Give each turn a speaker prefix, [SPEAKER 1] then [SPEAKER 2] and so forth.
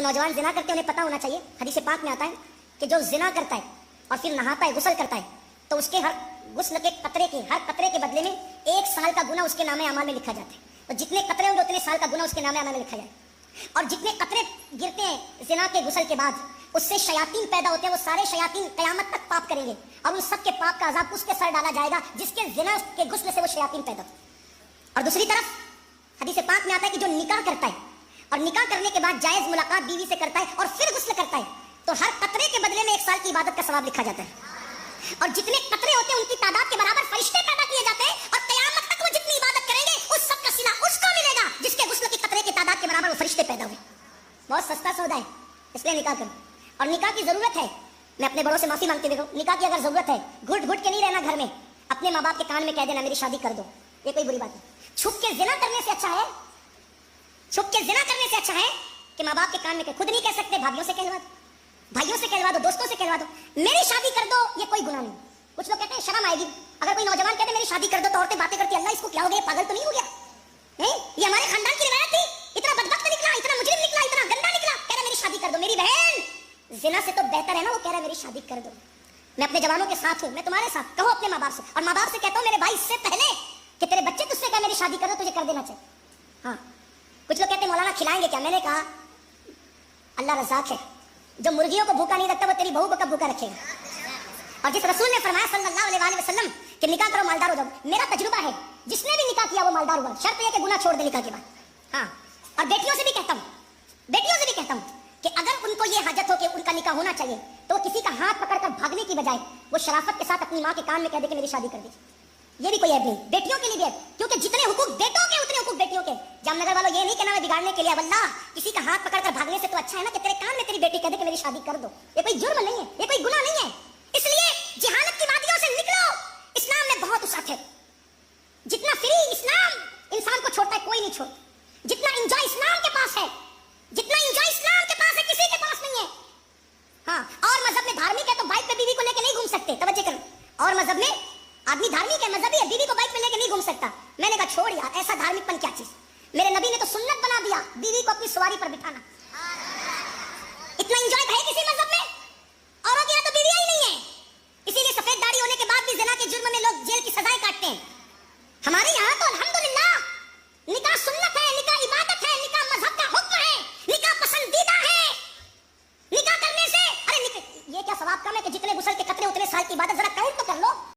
[SPEAKER 1] नौजवान जिना करते हैं उन्हें पता होना चाहिए, हदीस पाक में आता है कि जो जिना करता है और फिर नहाता है, गुस्ल करता है, तो उसके हर गुस्ल के कतरे के, हर कतरे के बदले में 1 साल का गुना उसके नामे अमाल में लिखा जाता है। तो जितने कतरे होंगे उतने साल का गुना उसके नामे अमाल में लिखा जाए। और जितने कतरे गिरते हैं जिना के गुस्ल के बाद, उससे शयातीन पैदा होते हैं, वो सारे शयातीन कयामत तक पाप करेंगे और उन सब के पाप का अजाब उसके सर डाला जाएगा जिसके जिना के गुस्ल से वो शयातीन पैदा होते। और दूसरी तरफ हदीस पाक में आता है कि जो निकाह करता है और निकाह करने के बाद जायज मुलाकात बीवी से करता है और फिर गुस्ल करता है, तो हर कतरे के बदले में 1 साल की इबादत का सवाब लिखा जाता है। और जितने कतरे होते हैं उनकी तादाद के बराबर फरिश्ते पैदा किए जाते हैं और कयामत तक वो जितनी इबादत करेंगे उस सब का सिला उसको मिलेगा जिसके गुस्ल की कतरे की तादाद के बराबर वो फरिश्ते पैदा हुए। बहुत सस्ता सौदा है, इसलिए निकाह करो। और निकाह की जरूरत है, मैं अपने बड़ों से माफी मांगती हूँ, निकाह की अगर जरूरत है, घुट घुट के नहीं रहना घर में, अपने माँ बाप के कान में कह देना मेरी शादी कर दो, ये कोई बुरी बात नहीं। छुप के जिना करने से अच्छा है, छुप के जिना करने से अच्छा है कि माँ बाप के कान में खुद नहीं कह सकते, भाभीियों से कहलवा दो, भाइयों से कहलवा दो, दोस्तों से कहलवा दो, मेरी शादी कर दो, ये कोई गुनाह नहीं। कुछ लोग कहते हैं शर्म आएगी अगर कोई नौजवान कहते मेरी शादी कर दो, तो औरतें बातें करती अल्लाह इसको क्या हो गया, पागल तो नहीं हो गया? नहीं, ये हमारे खानदान की रिवायत थी, इतना बदबख्त निकला, इतना मुजरिम निकला, इतना गंदा निकला, कह रहा मेरी शादी कर दो। मेरी बहन, जिना से तो बेहतर है ना वो कह रहा मेरी शादी कर दो। मैं अपने जवानों के साथ हूं, मैं तुम्हारे साथ, कहो अपने माँ बाप से, और माँ बाप से कहता हूं मेरे भाई इससे पहले कि तेरे बच्चे तुझसे कह मेरी शादी करो, तुझे कर देना चाहिए। हाँ, कुछ लोग कहते हैं मौलाना खिलाएंगे क्या? मैंने कहा अल्लाह रज़ाक है, जो मुर्गियों को भूखा नहीं रखता वो तेरी बहू को कब भूखा रखेगा? और जिस रसूल ने फरमाया सल्लल्लाहु अलैहि वसल्लम कि निकाह करो मालदार हो जाओ, मेरा तजुर्बा है, जिसने भी निकाह किया वो मालदार हुआ, शर्त है कि गुनाह छोड़ दे निकाह के बाद। हाँ, और बेटियों से भी कहता हूँ, बेटियों से भी कहता हूँ कि अगर उनको ये हाजत हो कि उनका निकाह होना चाहिए, तो किसी का हाथ पकड़कर भागने की बजाय वो शराफत के साथ अपनी माँ के कान में कह दे कि मेरी शादी कर दीजिए। ये भी कोई ऐब नहीं, बेटियों के लिए भी है, क्योंकि जितने हुकूक बेटों के उतने हुकूक बेटियों के। जामनगर वालों ये नहीं कहना मैं बिगाड़ने के लिए, अल्लाह किसी का हाथ पकड़कर भागने से तो अच्छा है ना कि तेरे कान में तेरी बेटी कह दे कि मेरी शादी कर दो। ये कोई जुर्म नहीं है, ये कोई गुनाह नहीं है। इसलिए जिहालत की वादियों से निकलो, इस्लाम में बहुत वसअत है। जितना फ्री इस्लाम इंसान को छोड़ता है कोई नहीं छोड़ता, जितना एंजॉय इस्लाम के पास है, जितना एंजॉय इस्लाम के पास है किसी के पास नहीं है। हाँ, और मजहब में धार्मिक है तो बाइक पे बीवी को लेकर नहीं घूम सकते, तवज्जो करो। और मजहब में आदमी धार्मिक है, मजहबी है, बीवी को बाइक पे लेकर नहीं घूम सकता। मैंने कहा छोड़ यार, ऐसा धार्मिकपन क्या चीज? मेरे नबी ने तो सुन्नत बना दिया बीवी को अपनी सवारी पर बिठाना। इतना एंजॉय है किसी मजहब में? औरों के यहाँ तो बीवी ही नहीं है, इसीलिए सफेद दाढ़ी होने के बाद भी जिना के जुर्म में लोग जेल की सजाएं काटते हैं। हमारे यहाँ